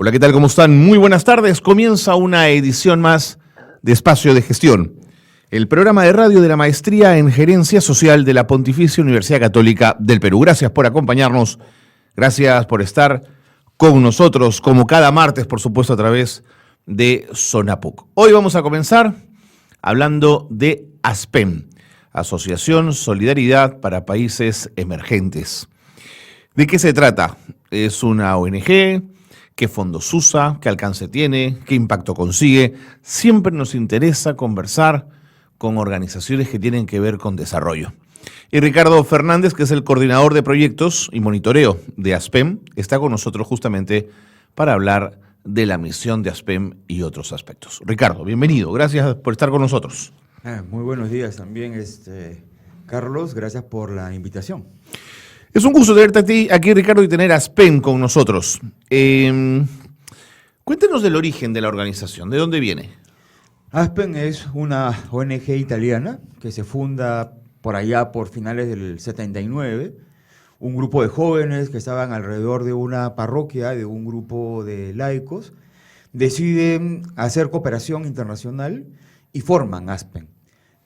Hola, ¿qué tal? ¿Cómo están? Muy buenas tardes. Comienza una edición más de Espacio de Gestión, el programa de radio de la Maestría en Gerencia Social de la Pontificia Universidad Católica del Perú. Gracias por acompañarnos, gracias por estar con nosotros, como cada martes, por supuesto, a través de Sonapuc. Hoy vamos a comenzar hablando de ASPEM, Asociación Solidaridad para Países Emergentes. ¿De qué se trata? Es una ONG. ¿Qué fondos usa? ¿Qué alcance tiene? ¿Qué impacto consigue? Siempre nos interesa conversar con organizaciones que tienen que ver con desarrollo. Y Ricardo Fernández, que es el coordinador de proyectos y monitoreo de ASPEM, está con nosotros justamente para hablar de la misión de ASPEM y otros aspectos. Ricardo, bienvenido. Gracias por estar con nosotros. Muy buenos días también, Carlos. Gracias por la invitación. Es un gusto tenerte aquí, Ricardo, y tener a ASPEM con nosotros. Cuéntenos del origen de la organización, ¿de dónde viene? ASPEM es una ONG italiana que se funda por allá por finales del 79. Un grupo de jóvenes que estaban alrededor de una parroquia, de un grupo de laicos, deciden hacer cooperación internacional y forman ASPEM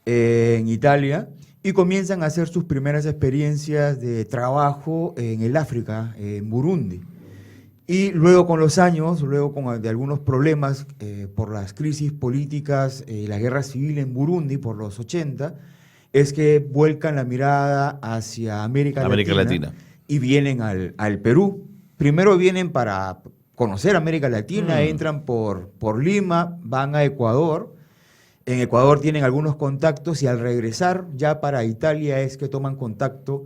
en Italia. Y comienzan a hacer sus primeras experiencias de trabajo en el África, en Burundi. Y luego con los años, de algunos problemas por las crisis políticas, la guerra civil en Burundi por los 80, es que vuelcan la mirada hacia América Latina y vienen al Perú. Primero vienen para conocer América Latina, entran por Lima, van a Ecuador. En Ecuador tienen algunos contactos y al regresar ya para Italia es que toman contacto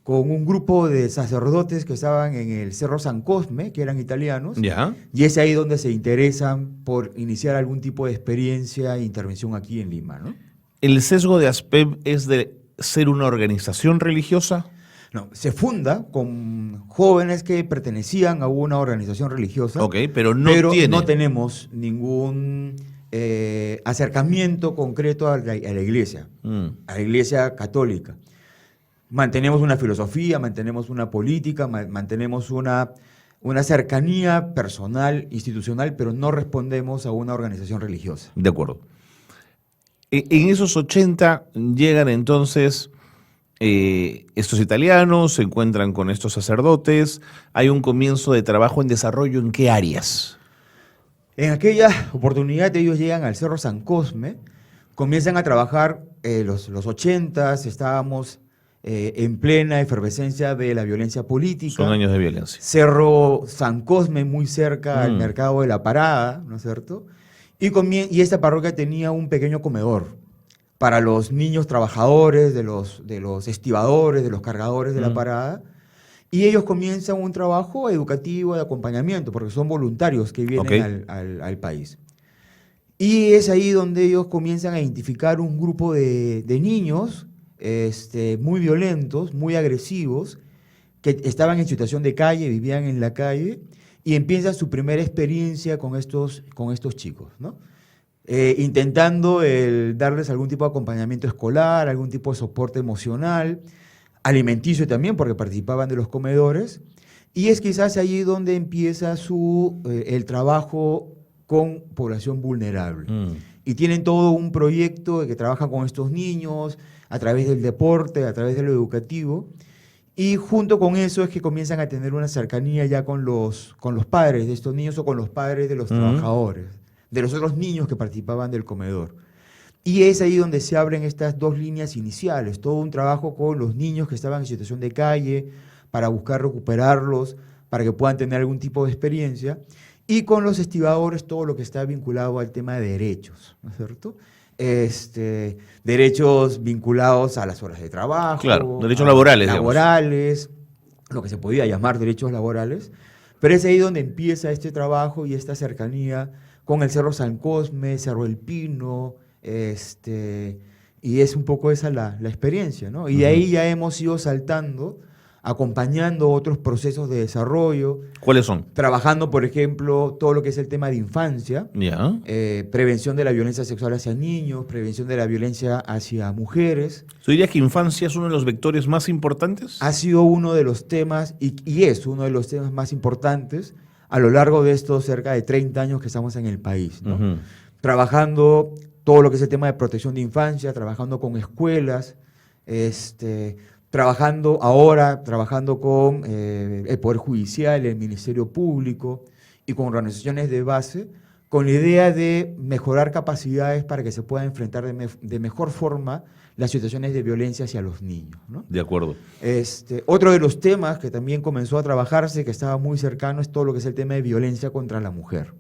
con un grupo de sacerdotes que estaban en el Cerro San Cosme, que eran italianos, y es ahí donde se interesan por iniciar algún tipo de experiencia e intervención aquí en Lima, ¿no? ¿El sesgo de ASPEM es de ser una organización religiosa? No, se funda con jóvenes que pertenecían a una organización religiosa, pero no tenemos ningún acercamiento concreto a la iglesia, a la iglesia católica. Mantenemos una filosofía, mantenemos una política, mantenemos una cercanía personal, institucional, pero no respondemos a una organización religiosa. De acuerdo. En esos 80 llegan entonces estos italianos, se encuentran con estos sacerdotes, hay un comienzo de trabajo en desarrollo, ¿en qué áreas? En aquella oportunidad ellos llegan al Cerro San Cosme, comienzan a trabajar los 80s, estábamos en plena efervescencia de la violencia política. Son años de violencia. Cerro San Cosme muy cerca al mercado de la Parada, ¿no es cierto? Y esta parroquia tenía un pequeño comedor para los niños trabajadores, de los estibadores, de los cargadores de la Parada. Y ellos comienzan un trabajo educativo de acompañamiento, porque son voluntarios que vienen al país. Y es ahí donde ellos comienzan a identificar un grupo de niños muy violentos, muy agresivos, que estaban en situación de calle, vivían en la calle, y empiezan su primera experiencia con estos chicos, ¿no? Intentando darles algún tipo de acompañamiento escolar, algún tipo de soporte emocional, alimenticio también, porque participaban de los comedores, y es quizás allí donde empieza el trabajo con población vulnerable. Y tienen todo un proyecto que trabaja con estos niños a través del deporte, a través de lo educativo, y junto con eso es que comienzan a tener una cercanía ya con los padres de estos niños o con los padres de los trabajadores, de los otros niños que participaban del comedor. Y es ahí donde se abren estas dos líneas iniciales, todo un trabajo con los niños que estaban en situación de calle, para buscar recuperarlos, para que puedan tener algún tipo de experiencia, y con los estibadores todo lo que está vinculado al tema de derechos, ¿no es cierto? Derechos vinculados a las horas de trabajo. Claro, derechos laborales. Laborales, lo que se podía llamar derechos laborales, pero es ahí donde empieza este trabajo y esta cercanía con el Cerro San Cosme, Cerro El Pino, y es un poco esa la experiencia, ¿no? Y de ahí ya hemos ido saltando, acompañando otros procesos de desarrollo. ¿Cuáles son? Trabajando, por ejemplo, todo lo que es el tema de infancia, prevención de la violencia sexual hacia niños, prevención de la violencia hacia mujeres. ¿Tú dirías que infancia es uno de los vectores más importantes? Ha sido uno de los temas, y es uno de los temas más importantes. a lo largo de estos cerca de 30 años que estamos en el país, ¿no? Ujú. Trabajando todo lo que es el tema de protección de infancia, trabajando con escuelas, trabajando con el Poder Judicial, el Ministerio Público y con organizaciones de base, con la idea de mejorar capacidades para que se pueda enfrentar de mejor forma las situaciones de violencia hacia los niños, ¿no? De acuerdo. Otro de los temas que también comenzó a trabajarse, que estaba muy cercano, es todo lo que es el tema de violencia contra la mujer.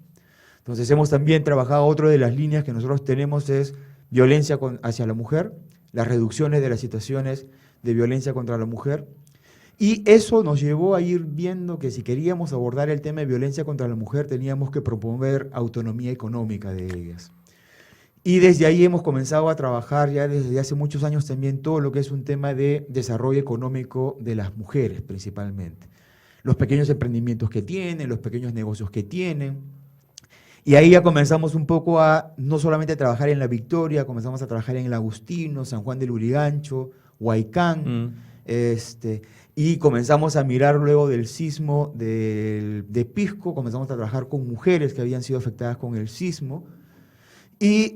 Entonces hemos también trabajado, otra de las líneas que nosotros tenemos es violencia hacia la mujer, las reducciones de las situaciones de violencia contra la mujer, y eso nos llevó a ir viendo que si queríamos abordar el tema de violencia contra la mujer teníamos que promover autonomía económica de ellas. Y desde ahí hemos comenzado a trabajar ya desde hace muchos años también todo lo que es un tema de desarrollo económico de las mujeres principalmente. Los pequeños emprendimientos que tienen, los pequeños negocios que tienen. Y ahí ya comenzamos un poco a no solamente trabajar en La Victoria, comenzamos a trabajar en El Agustino, San Juan del Lurigancho, Huaycán, y comenzamos a mirar luego del sismo de Pisco, comenzamos a trabajar con mujeres que habían sido afectadas con el sismo, y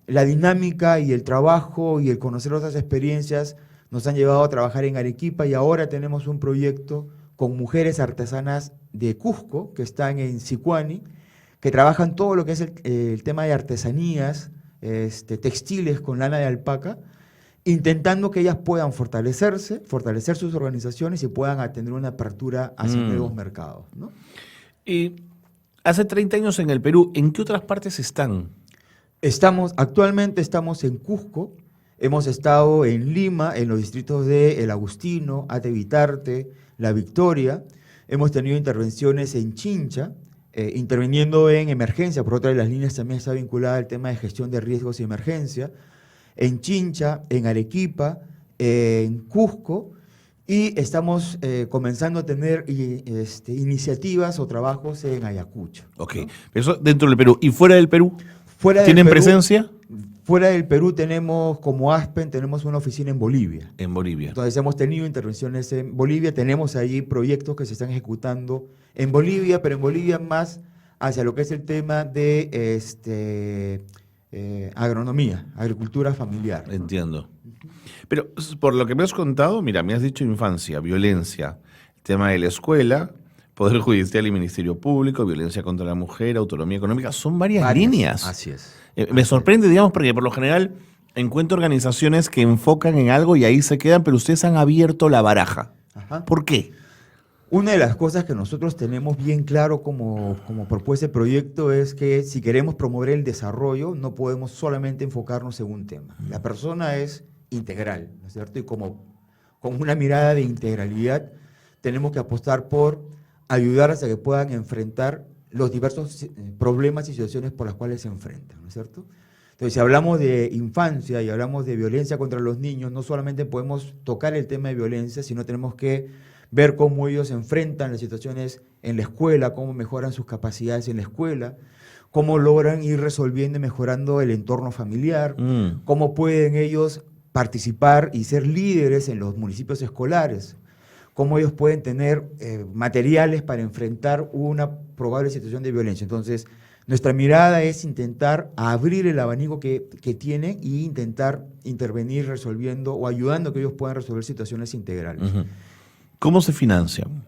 la dinámica y el trabajo y el conocer otras experiencias nos han llevado a trabajar en Arequipa, y ahora tenemos un proyecto con mujeres artesanas de Cusco, que están en Sicuani, que trabajan todo lo que es el tema de artesanías, textiles con lana de alpaca, intentando que ellas puedan fortalecer sus organizaciones y puedan tener una apertura hacia nuevos mercados, ¿no? Y hace 30 años en el Perú, ¿en qué otras partes están? Actualmente estamos en Cusco, hemos estado en Lima, en los distritos de El Agustino, Atevitarte, La Victoria, hemos tenido intervenciones en Chincha, interviniendo en emergencia, por otra de las líneas también está vinculada al tema de gestión de riesgos y emergencia, en Chincha, en Arequipa, en Cusco, y estamos comenzando a tener iniciativas o trabajos en Ayacucho. Ok, ¿no? Eso dentro del Perú. ¿Y fuera del Perú? ¿Tienen presencia? Fuera del Perú tenemos, como Aspen, tenemos una oficina en Bolivia. En Bolivia. Entonces hemos tenido intervenciones en Bolivia, tenemos allí proyectos que se están ejecutando en Bolivia, pero en Bolivia más hacia lo que es el tema de agronomía, agricultura familiar, ¿no? Entiendo. Pero por lo que me has contado, mira, me has dicho infancia, violencia, el tema de la escuela, Poder Judicial y Ministerio Público, violencia contra la mujer, autonomía económica, son varias líneas. Así es. Me sorprende, digamos, porque por lo general encuentro organizaciones que enfocan en algo y ahí se quedan, pero ustedes han abierto la baraja. Ajá. ¿Por qué? Una de las cosas que nosotros tenemos bien claro como propuesta de proyecto es que si queremos promover el desarrollo, no podemos solamente enfocarnos en un tema. La persona es integral, ¿no es cierto? Y con una mirada de integralidad, tenemos que apostar por ayudar a que puedan enfrentar los diversos problemas y situaciones por las cuales se enfrentan, ¿no es cierto? Entonces, si hablamos de infancia y hablamos de violencia contra los niños, no solamente podemos tocar el tema de violencia, sino tenemos que ver cómo ellos enfrentan las situaciones en la escuela, cómo mejoran sus capacidades en la escuela, cómo logran ir resolviendo y mejorando el entorno familiar, cómo pueden ellos participar y ser líderes en los municipios escolares, cómo ellos pueden tener materiales para enfrentar una probable situación de violencia. Entonces, nuestra mirada es intentar abrir el abanico que tienen e intentar intervenir resolviendo o ayudando a que ellos puedan resolver situaciones integrales. ¿Cómo se financian?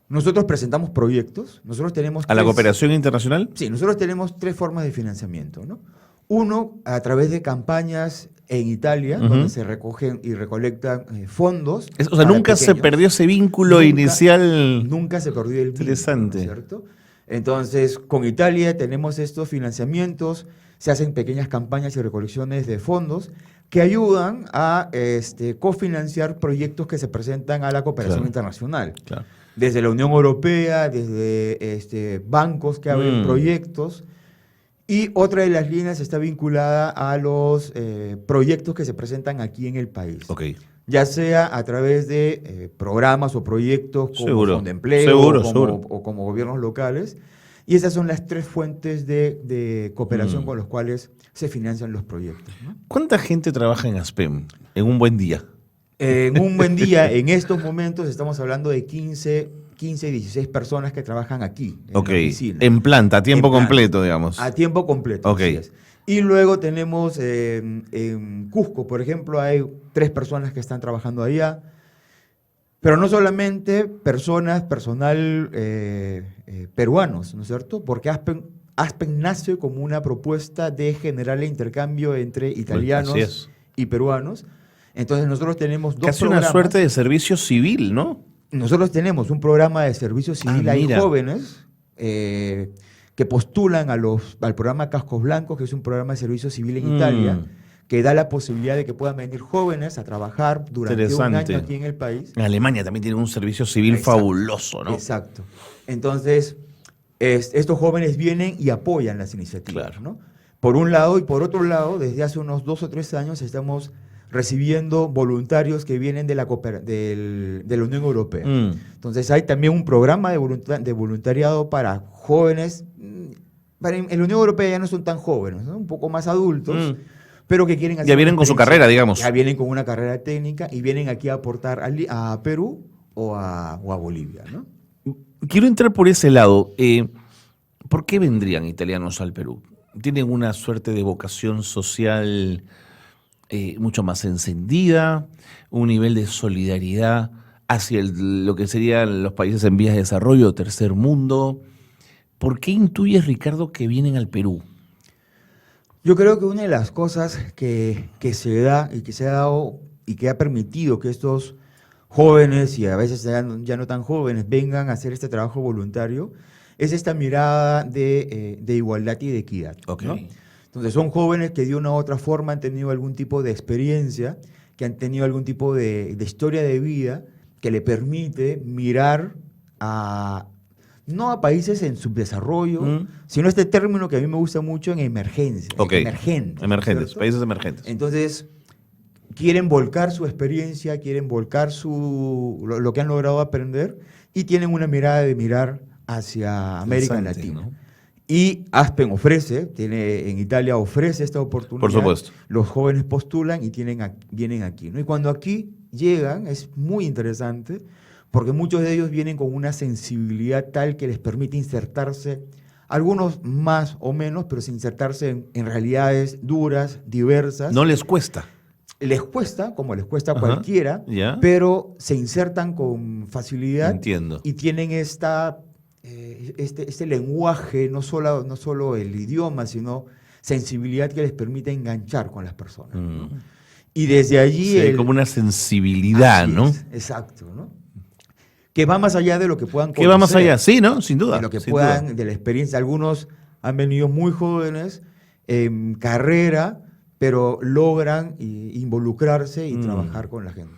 Nosotros presentamos proyectos. Nosotros tenemos ¿A la cooperación internacional? Sí, nosotros tenemos 3 formas de financiamiento, ¿no? Uno, a través de campañas en Italia, donde se recogen y recolectan fondos. O sea, nunca se perdió ese vínculo inicial. Nunca se perdió el vínculo. Interesante. ¿Cierto? Entonces, con Italia tenemos estos financiamientos, se hacen pequeñas campañas y recolecciones de fondos que ayudan a cofinanciar proyectos que se presentan a la cooperación internacional. Claro. Desde la Unión Europea, desde bancos que abren proyectos. Y otra de las líneas está vinculada a los proyectos que se presentan aquí en el país. Okay. Ya sea a través de programas o proyectos como Fondo de Empleo seguro. O como gobiernos locales. Y esas son las 3 fuentes de cooperación con los cuales se financian los proyectos, ¿no? ¿Cuánta gente trabaja en ASPEM en un buen día? En un buen día, en estos momentos, estamos hablando de 15 15, 16 personas que trabajan aquí, en Ok, la oficina. en planta, a tiempo En planta. completo, digamos. A tiempo completo, Ok. así es. Y luego tenemos en Cusco, por ejemplo, hay 3 personas que están trabajando allá. Pero no solamente personal peruanos, ¿no es cierto? Porque Aspen nace como una propuesta de generar el intercambio entre Así italianos es. y peruanos. Entonces nosotros tenemos 2 Casi programas. una suerte de servicio civil, ¿no? Nosotros tenemos un programa de servicio civil. Hay mira. jóvenes que postulan al programa Cascos Blancos, que es un programa de servicio civil en Italia, que da la posibilidad de que puedan venir jóvenes a trabajar durante un Interesante. año aquí en el país. En Alemania también tienen un servicio civil Exacto. fabuloso, ¿no? Exacto. Entonces, estos jóvenes vienen y apoyan las iniciativas, Claro. ¿no? Por un lado, y por otro lado, desde hace unos 2 o 3 años estamos recibiendo voluntarios que vienen de la Unión Europea. Entonces hay también un programa de voluntariado para jóvenes. En la Unión Europea ya no son tan jóvenes, ¿no? Un poco más adultos, pero que quieren hacer Ya vienen una con su experiencia. carrera, digamos. Ya vienen con una carrera técnica y vienen aquí a aportar a Perú o a Bolivia, ¿no? Quiero entrar por ese lado. ¿Por qué vendrían italianos al Perú? ¿Tienen una suerte de vocación social mucho más encendida? ¿Un nivel de solidaridad hacia lo que serían los países en vías de desarrollo o tercer mundo? ¿Por qué intuyes, Ricardo, que vienen al Perú? Yo creo que una de las cosas que se da y que se ha dado y que ha permitido que estos jóvenes, y a veces ya no tan jóvenes, vengan a hacer este trabajo voluntario, es esta mirada de igualdad y de equidad, Ok. ¿no? Entonces son jóvenes que de una u otra forma han tenido algún tipo de experiencia, que han tenido algún tipo de historia de vida que le permite mirar no a países en subdesarrollo, sino este término que a mí me gusta mucho, en emergencia, Ok. Emergentes, ¿cierto? países emergentes. Entonces, quieren volcar su experiencia, quieren volcar lo que han logrado aprender y tienen una mirada de mirar hacia América Interesante, Latina. ¿no? Y Aspen en Italia ofrece esta oportunidad. Por supuesto. Los jóvenes postulan y vienen aquí, ¿no? Y cuando aquí llegan es muy interesante porque muchos de ellos vienen con una sensibilidad tal que les permite insertarse, algunos más o menos, pero insertarse en realidades duras, diversas. No les cuesta. Les cuesta, como les cuesta a Ajá, cualquiera, ya. pero se insertan con facilidad. Entiendo. Y tienen este lenguaje, no solo el idioma, sino sensibilidad que les permite enganchar con las personas, ¿no? Y desde allí... Sí, hay como una sensibilidad, Así ¿no? es, exacto, ¿no? Que va más allá de lo que puedan conocer. Que va más allá, sí, ¿no? Sin duda. De lo que sin puedan, duda. de la experiencia. Algunos han venido muy jóvenes, en carrera, pero logran involucrarse y trabajar con la gente.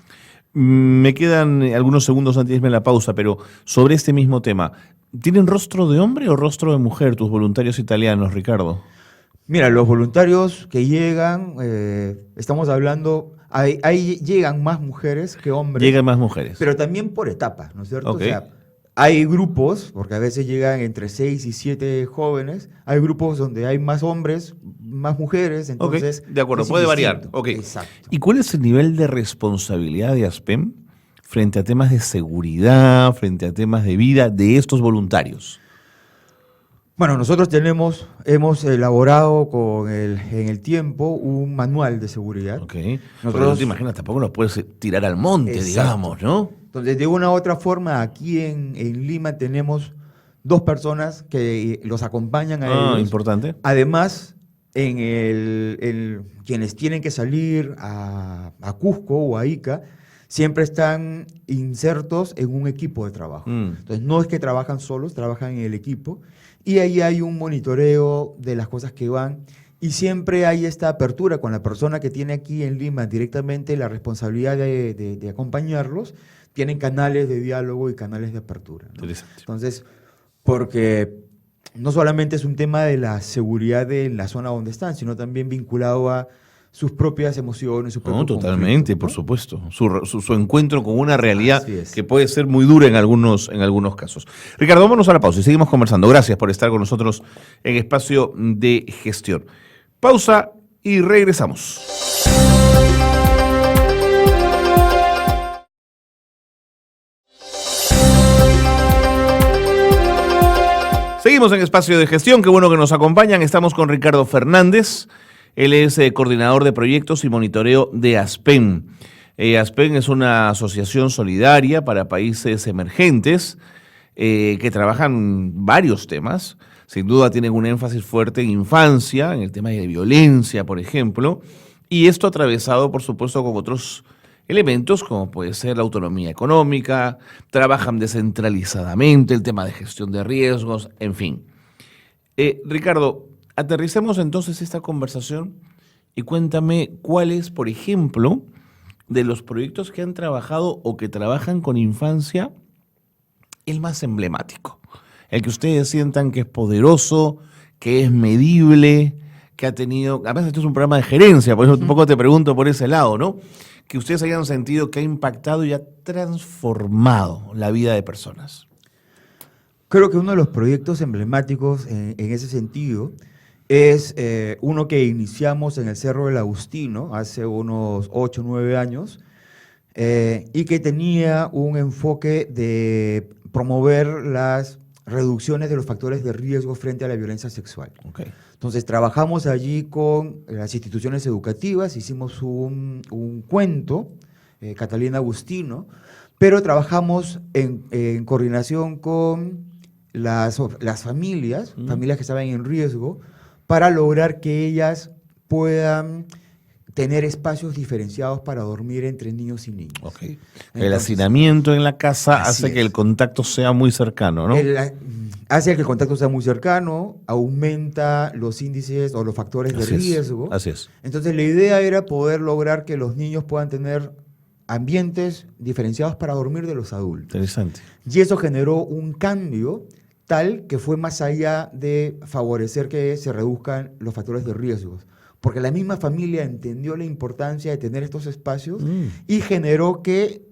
Me quedan algunos segundos antes de irme a la pausa, pero sobre este mismo tema, ¿tienen rostro de hombre o rostro de mujer tus voluntarios italianos, Ricardo? Mira, los voluntarios que llegan, estamos hablando, ahí llegan más mujeres que hombres. Llegan más mujeres. Pero también por etapas, ¿no es cierto? Ok. O sea, hay grupos, porque a veces llegan entre 6 y 7 jóvenes, hay grupos donde hay más hombres, más mujeres, entonces... Ok, de acuerdo, es puede variar. indistinto. Ok. Exacto. ¿Y cuál es el nivel de responsabilidad de ASPEM frente a temas de seguridad, frente a temas de vida de estos voluntarios? Bueno, nosotros hemos elaborado en el tiempo un manual de seguridad. Ok. Nosotros- Porque no te imaginas, tampoco nos puedes tirar al monte, Exacto. digamos, ¿no? Entonces, de una u otra forma, aquí en Lima tenemos 2 personas que los acompañan a ellos. Importante. Además, quienes tienen que salir a Cusco o a Ica, siempre están insertos en un equipo de trabajo. Entonces, no es que trabajan solos, trabajan en el equipo. Y ahí hay un monitoreo de las cosas que van. Y siempre hay esta apertura con la persona que tiene aquí en Lima directamente la responsabilidad de acompañarlos. Tienen canales de diálogo y canales de apertura, ¿no? Interesante. Entonces, porque no solamente es un tema de la seguridad de la zona donde están, sino también vinculado a sus propias emociones, sus propios Totalmente, por conflictos, ¿no? supuesto. Su encuentro con una realidad Así es. que puede ser muy dura en algunos casos. Ricardo, vámonos a la pausa y seguimos conversando. Gracias por estar con nosotros en Espacio de Gestión. Pausa y regresamos. Estamos en Espacio de Gestión, qué bueno que nos acompañan. Estamos con Ricardo Fernández, él es coordinador de proyectos y monitoreo de ASPEN. ASPEN es una asociación solidaria para países emergentes que trabajan varios temas. Sin duda tienen un énfasis fuerte en infancia, en el tema de violencia, por ejemplo, y esto atravesado, por supuesto, con otros elementos como puede ser la autonomía económica, trabajan descentralizadamente, el tema de gestión de riesgos, en fin. Ricardo, aterricemos entonces esta conversación y cuéntame cuál es, por ejemplo, de los proyectos que han trabajado o que trabajan con infancia, el más emblemático, el que ustedes sientan que es poderoso, que es medible, que ha tenido, además esto es un programa de gerencia, por eso un poco te pregunto por ese lado, ¿no? Que ustedes hayan sentido que ha impactado y ha transformado la vida de personas. Creo que uno de los proyectos emblemáticos en ese sentido es uno que iniciamos en el Cerro del Agustino hace unos 8 o 9 años y que tenía un enfoque de promover las reducciones de los factores de riesgo frente a la violencia sexual. Okay. Entonces trabajamos allí con las instituciones educativas, hicimos un cuento, Catalina Agustino, pero trabajamos en coordinación con las familias, familias que estaban en riesgo, para lograr que ellas puedan tener espacios diferenciados para dormir entre niños y niñas. Okay. El hacinamiento en la casa hace que el contacto sea muy cercano, ¿no? Hace que el contacto sea muy cercano, aumenta los índices o los factores de riesgo. Así es. Entonces la idea era poder lograr que los niños puedan tener ambientes diferenciados para dormir de los adultos. Interesante. Y eso generó un cambio tal que fue más allá de favorecer que se reduzcan los factores de riesgos. Porque la misma familia entendió la importancia de tener estos espacios y generó que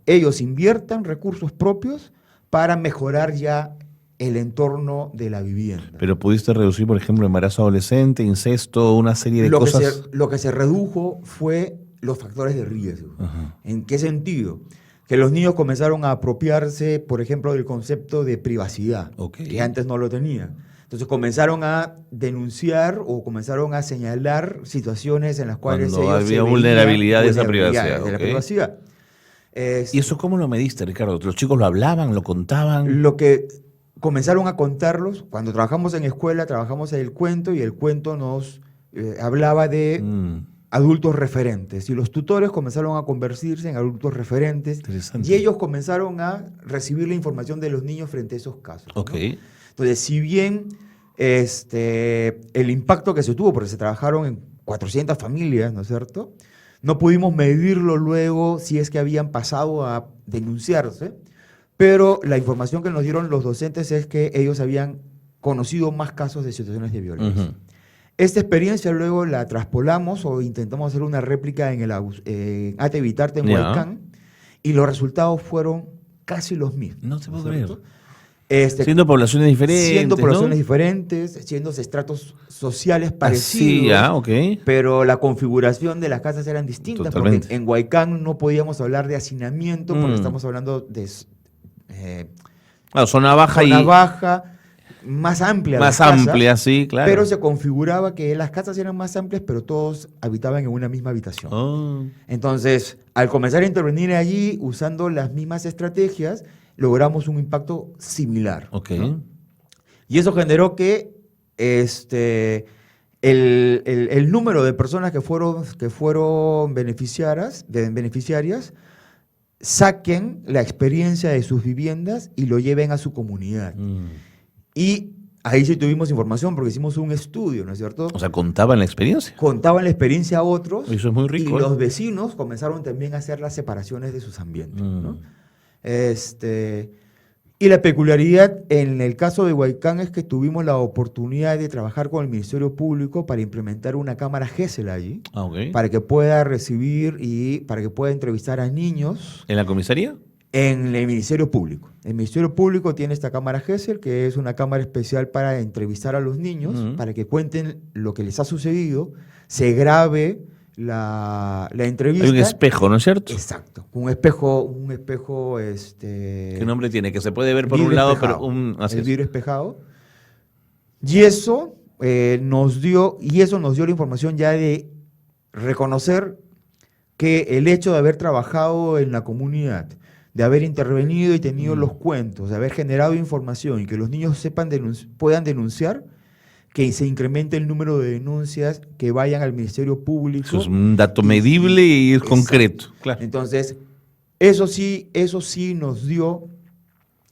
ellos inviertan recursos propios para mejorar ya el entorno de la vivienda. Pero pudiste reducir, por ejemplo, embarazo adolescente, incesto, una serie de cosas. Lo que se redujo fue los factores de riesgo. Ajá. ¿En qué sentido? Que los niños comenzaron a apropiarse, por ejemplo, del concepto de privacidad, que antes no lo tenían. Entonces comenzaron a denunciar o comenzaron a señalar situaciones en las cuales cuando había vulnerabilidad de esa privacidad. De la privacidad. ¿Y eso cómo lo mediste, Ricardo? ¿Los chicos lo hablaban, lo contaban? Lo que comenzaron a contarlos, cuando trabajamos en escuela, trabajamos en el cuento y el cuento nos hablaba de adultos referentes. Y los tutores comenzaron a convertirse en adultos referentes. Y ellos comenzaron a recibir la información de los niños frente a esos casos. Okay. ¿No? Entonces, si bien el impacto que se tuvo, porque se trabajaron en 400 familias, ¿no es cierto? No pudimos medirlo luego si es que habían pasado a denunciarse, pero la información que nos dieron los docentes es que ellos habían conocido más casos de situaciones de violencia. Esta experiencia luego la traspolamos o intentamos hacer una réplica en el Ate Vitarte en Huaycán y los resultados fueron casi los mismos. No te puedo creer. Siendo poblaciones diferentes, siendo estratos sociales parecidos, pero la configuración de las casas eran distintas. Totalmente. Porque en Huaycán no podíamos hablar de hacinamiento porque estamos hablando de zona baja, más amplia. Más amplia, sí, claro. Pero se configuraba que las casas eran más amplias, pero todos habitaban en una misma habitación. Entonces, al comenzar a intervenir allí, usando las mismas estrategias, logramos un impacto similar. ¿No? Y eso generó que el número de personas que fueron beneficiarias saquen la experiencia de sus viviendas y lo lleven a su comunidad. Y ahí sí tuvimos información porque hicimos un estudio, ¿no es cierto? O sea, contaban la experiencia. Contaban la experiencia a otros. Eso es muy rico. Y los vecinos comenzaron también a hacer las separaciones de sus ambientes, ¿no? Y la peculiaridad en el caso de Huaycán es que tuvimos la oportunidad de trabajar con el Ministerio Público para implementar una cámara GESEL allí, para que pueda recibir y para que pueda entrevistar a niños. ¿En la comisaría? En el Ministerio Público. El Ministerio Público tiene esta cámara GESEL, que es una cámara especial para entrevistar a los niños, para que cuenten lo que les ha sucedido, se grabe la entrevista. Hay un espejo, ¿no es cierto? Exacto. Un espejo. ¿Qué nombre tiene? Que se puede ver por un lado, pero el vidrio espejado. Y eso nos dio la información ya de reconocer que el hecho de haber trabajado en la comunidad, de haber intervenido y tenido los cuentos, de haber generado información y que los niños puedan denunciar, que se incremente el número de denuncias que vayan al Ministerio Público. Eso es un dato medible y es concreto. Claro. Entonces, eso sí nos dio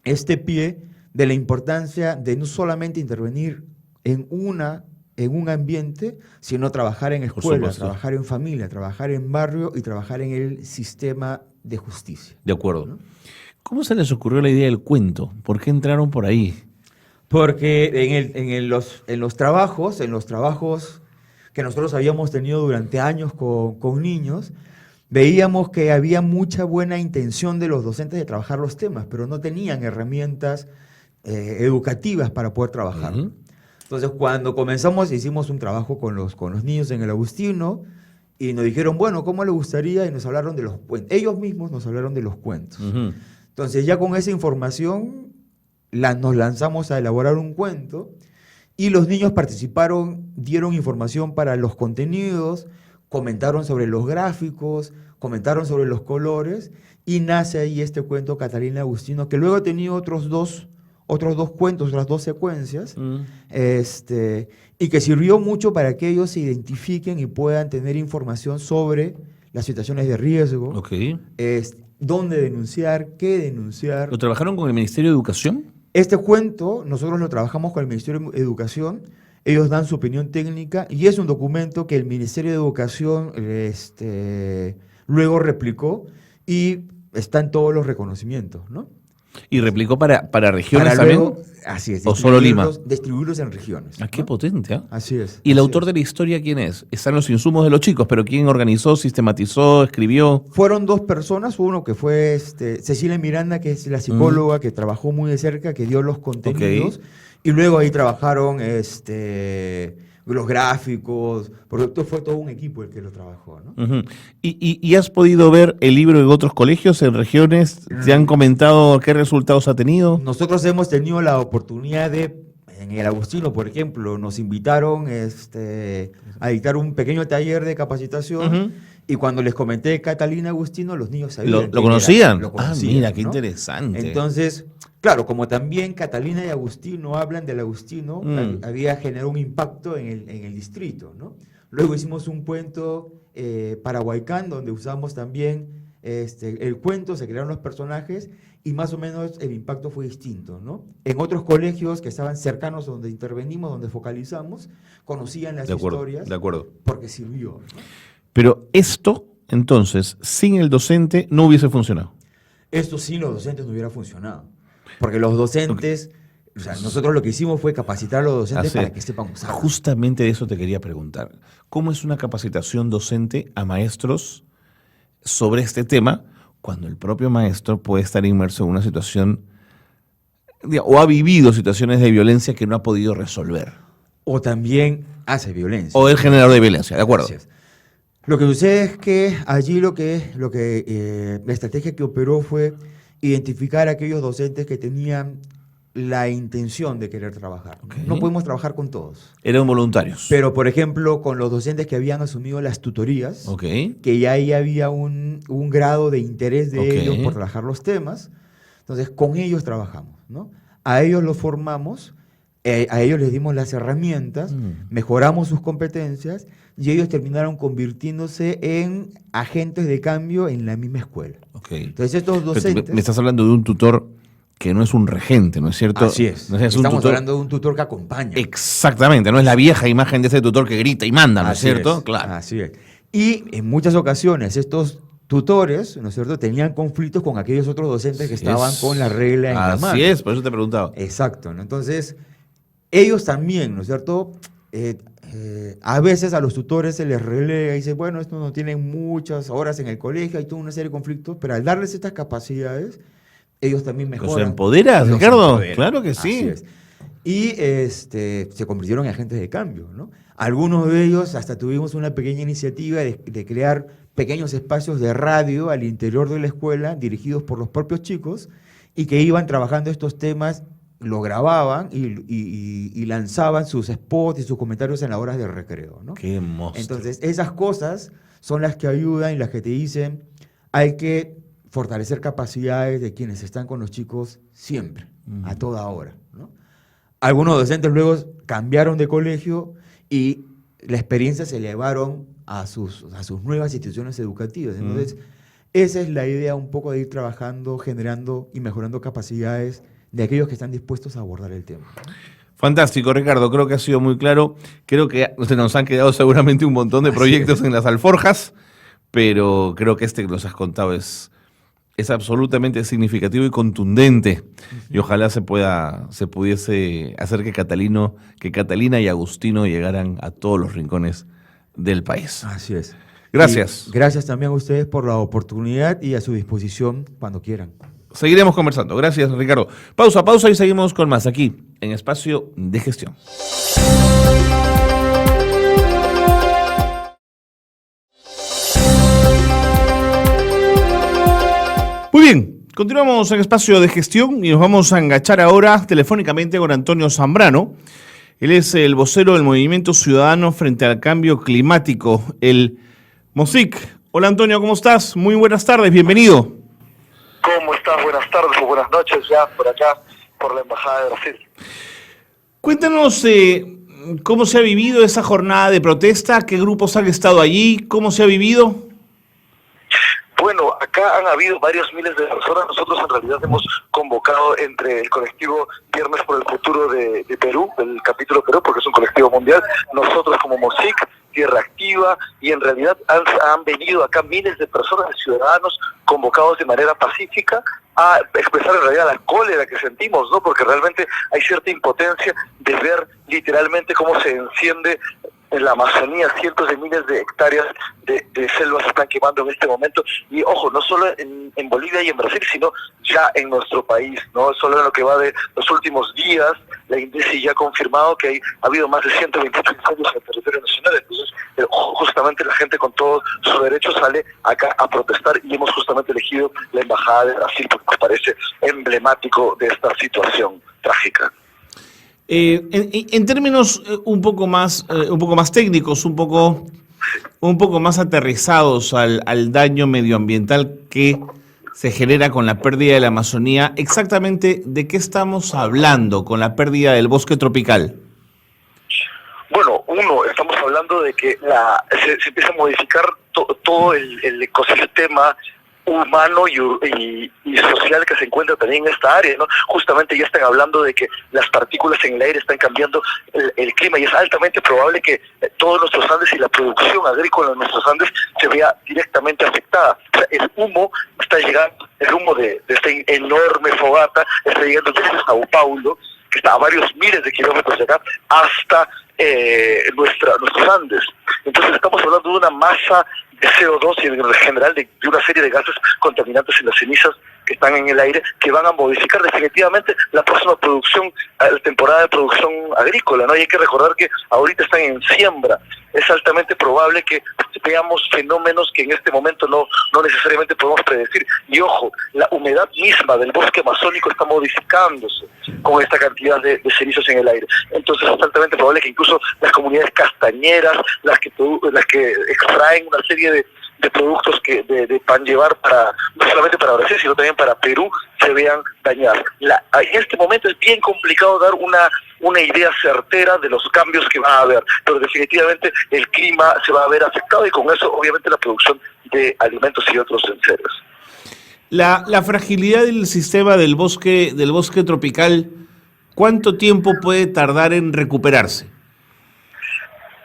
este pie de la importancia de no solamente intervenir en un ambiente, sino trabajar en escuela, trabajar en familia, trabajar en barrio y trabajar en el sistema de justicia. De acuerdo. ¿No? ¿Cómo se les ocurrió la idea del cuento? ¿Por qué entraron por ahí? Porque en los trabajos que nosotros habíamos tenido durante años con niños, veíamos que había mucha buena intención de los docentes de trabajar los temas, pero no tenían herramientas educativas para poder trabajar. Uh-huh. Entonces, cuando comenzamos, hicimos un trabajo con los niños en el Agustino y nos dijeron, bueno, ¿cómo les gustaría? Y nos hablaron de los cuentos. Ellos mismos nos hablaron de los cuentos. Uh-huh. Entonces, ya con esa información, nos lanzamos a elaborar un cuento y los niños participaron, dieron información para los contenidos, comentaron sobre los gráficos, comentaron sobre los colores y nace ahí este cuento Catalina Agustino, que luego ha tenido otros dos cuentos, otras 2 secuencias, y que sirvió mucho para que ellos se identifiquen y puedan tener información sobre las situaciones de riesgo, Okay. Dónde denunciar, qué denunciar. ¿Lo trabajaron con el Ministerio de Educación? Este cuento nosotros lo trabajamos con el Ministerio de Educación, ellos dan su opinión técnica y es un documento que el Ministerio de Educación luego replicó y está en todos los reconocimientos, ¿no? ¿Y replicó para regiones Para luego, también? así es. ¿O solo Lima? Distribuirlos en regiones. Ah, qué ¿no? potente, ¿eh? Así es. ¿Y el así autor es. de la historia quién es? Están los insumos de los chicos, pero ¿quién organizó, sistematizó, escribió? Fueron 2 personas, uno que fue Cecilia Miranda, que es la psicóloga que trabajó muy de cerca, que dio los contenidos, y luego ahí trabajaron los gráficos, porque fue todo un equipo el que lo trabajó, ¿no? Uh-huh. ¿Y has podido ver el libro en otros colegios, en regiones? ¿Te han comentado qué resultados ha tenido? Nosotros hemos tenido la oportunidad en el Agustino, por ejemplo, nos invitaron a dictar un pequeño taller de capacitación. Uh-huh. Y cuando les comenté Catalina Agustino, los niños sabían. ¿Lo conocían? Lo conocían, Mira, qué ¿no? interesante. Entonces, claro, como también Catalina y Agustino hablan del Agustino, había generado un impacto en el distrito, ¿no? Luego hicimos un cuento para Huaycán, donde usamos también el cuento, se crearon los personajes y más o menos el impacto fue distinto, ¿no? En otros colegios que estaban cercanos donde intervenimos, donde focalizamos, conocían las historias. De acuerdo. Porque sirvió, ¿no? Pero esto, entonces, sin el docente no hubiese funcionado. Esto sin los docentes no hubiera funcionado. Porque los docentes, o sea, nosotros lo que hicimos fue capacitar a los docentes para que sepan usar. Justamente de eso te quería preguntar. ¿Cómo es una capacitación docente a maestros sobre este tema cuando el propio maestro puede estar inmerso en una situación o ha vivido situaciones de violencia que no ha podido resolver? O también hace violencia. O es generador de violencia, ¿de acuerdo? Lo que sucede es que allí la estrategia que operó fue identificar a aquellos docentes que tenían la intención de querer trabajar. Okay. No podemos trabajar con todos. Eran voluntarios. Pero, por ejemplo, con los docentes que habían asumido las tutorías, que ya ahí había un grado de interés de ellos por trabajar los temas, entonces con ellos trabajamos, ¿no? A ellos los formamos, a ellos les dimos las herramientas, mejoramos sus competencias y ellos terminaron convirtiéndose en agentes de cambio en la misma escuela. Okay. Entonces estos docentes... Me estás hablando de un tutor que no es un regente, ¿no es cierto? Así es. No es Estamos hablando de un tutor que acompaña. Exactamente, no es la vieja imagen de ese tutor que grita y manda, ¿no es cierto? Claro. Así es. Y en muchas ocasiones estos tutores, ¿no es cierto?, tenían conflictos con aquellos otros docentes que estaban con la regla en la mano. Así es, por eso te preguntaba. Exacto, ¿no? Entonces, ellos también, ¿no es cierto?, a veces a los tutores se les relega y dice, bueno, estos no tienen muchas horas en el colegio, hay toda una serie de conflictos, pero al darles estas capacidades, ellos también mejoran. ¿Los empoderas, Ricardo? Claro que sí. Así es. Y se convirtieron en agentes de cambio, ¿no? Algunos de ellos hasta tuvimos una pequeña iniciativa de crear pequeños espacios de radio al interior de la escuela dirigidos por los propios chicos y que iban trabajando estos temas lo grababan y lanzaban sus spots y sus comentarios en las horas de recreo, ¿no? Qué monstruo. Entonces, esas cosas son las que ayudan y las que te dicen, hay que fortalecer capacidades de quienes están con los chicos siempre, a toda hora, ¿no? Algunos docentes luego cambiaron de colegio y la experiencia se llevaron a sus nuevas instituciones educativas. Entonces, esa es la idea un poco de ir trabajando, generando y mejorando capacidades de aquellos que están dispuestos a abordar el tema. Fantástico, Ricardo, creo que ha sido muy claro. Creo que se nos han quedado seguramente un montón de proyectos en las alforjas, pero creo que este que nos has contado es absolutamente significativo y contundente. Y ojalá se pudiese hacer que Catalina y Agustino llegaran a todos los rincones del país. Así es. Gracias. Y gracias también a ustedes por la oportunidad y a su disposición cuando quieran. Seguiremos conversando. Gracias, Ricardo. Pausa y seguimos con más aquí en Espacio de Gestión. Muy bien, continuamos en Espacio de Gestión y nos vamos a enganchar ahora telefónicamente con Antonio Zambrano. Él es el vocero del Movimiento Ciudadano frente al Cambio Climático, el MOSIC. Hola Antonio, ¿cómo estás? Muy buenas tardes, bienvenido. ¿Cómo estás? Buenas tardes o buenas noches ya por acá, por la Embajada de Brasil. Cuéntanos cómo se ha vivido esa jornada de protesta, qué grupos han estado allí, cómo se ha vivido. Bueno, acá han habido varios miles de personas. Nosotros en realidad hemos convocado entre el colectivo Viernes por el Futuro de Perú, el capítulo Perú, porque es un colectivo mundial, nosotros como MOSIC, Tierra Activa, y en realidad han venido acá miles de personas, de ciudadanos, convocados de manera pacífica a expresar en realidad la cólera que sentimos, ¿no? Porque realmente hay cierta impotencia de ver literalmente cómo se enciende en la Amazonía cientos de miles de hectáreas de selvas se están quemando en este momento. Y ojo, no solo en Bolivia y en Brasil, sino ya en nuestro país, ¿no? Solo en lo que va de los últimos días, la INDECI ya ha confirmado que ha habido más de 128 incendios en el territorio nacional. Entonces, justamente la gente con todo su derecho sale acá a protestar y hemos justamente elegido la Embajada de Brasil porque nos parece emblemático de esta situación trágica. En términos un poco más técnicos, un poco más aterrizados al daño medioambiental que se genera con la pérdida de la Amazonía, exactamente ¿de qué estamos hablando con la pérdida del bosque tropical? Bueno, estamos hablando de que se empieza a modificar todo el ecosistema humano y social que se encuentra también en esta área, ¿no? Justamente ya están hablando de que las partículas en el aire están cambiando el clima y es altamente probable que todos nuestros Andes y la producción agrícola en nuestros Andes se vea directamente afectada. O sea, el humo está llegando, el humo de esta enorme fogata está llegando desde Sao Paulo, que está a varios miles de kilómetros de acá, hasta nuestros Andes. Entonces estamos hablando de una masa de CO2 y en general de una serie de gases contaminantes en las cenizas que están en el aire, que van a modificar definitivamente la próxima producción, la temporada de producción agrícola, ¿no? Y hay que recordar que ahorita están en siembra. Es altamente probable que veamos fenómenos que en este momento no necesariamente podemos predecir. Y ojo, la humedad misma del bosque amazónico está modificándose con esta cantidad de cenizas en el aire. Entonces es altamente probable que incluso las comunidades castañeras, las que extraen una serie de productos de pan llevar no solamente para Brasil, sino también para Perú, se vean dañadas. En este momento es bien complicado dar una idea certera de los cambios que va a haber, pero definitivamente el clima se va a ver afectado y con eso obviamente la producción de alimentos y otros enseres. La fragilidad del sistema del bosque tropical, ¿cuánto tiempo puede tardar en recuperarse?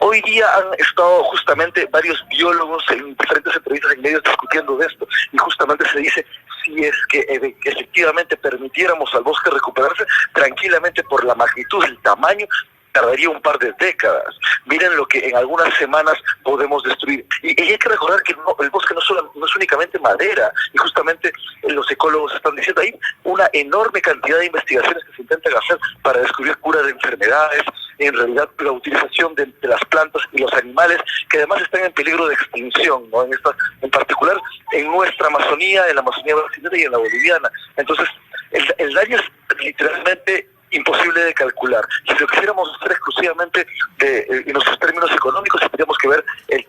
Hoy día han estado justamente varios biólogos en diferentes entrevistas en medios discutiendo de esto y justamente se dice si es que efectivamente permitiéramos al bosque recuperarse tranquilamente por la magnitud, el tamaño, tardaría un par de décadas. Miren lo que en algunas semanas podemos destruir. Y hay que recordar que el bosque no es únicamente madera, y justamente los ecólogos están diciendo hay una enorme cantidad de investigaciones que se intentan hacer para descubrir curas de enfermedades, en realidad la utilización de las plantas y los animales, que además están en peligro de extinción, ¿no? En particular en nuestra Amazonía, en la Amazonía brasileña y en la boliviana. Entonces, el daño es literalmente imposible de calcular. Si lo quisiéramos hacer exclusivamente en nuestros términos económicos, tendríamos que ver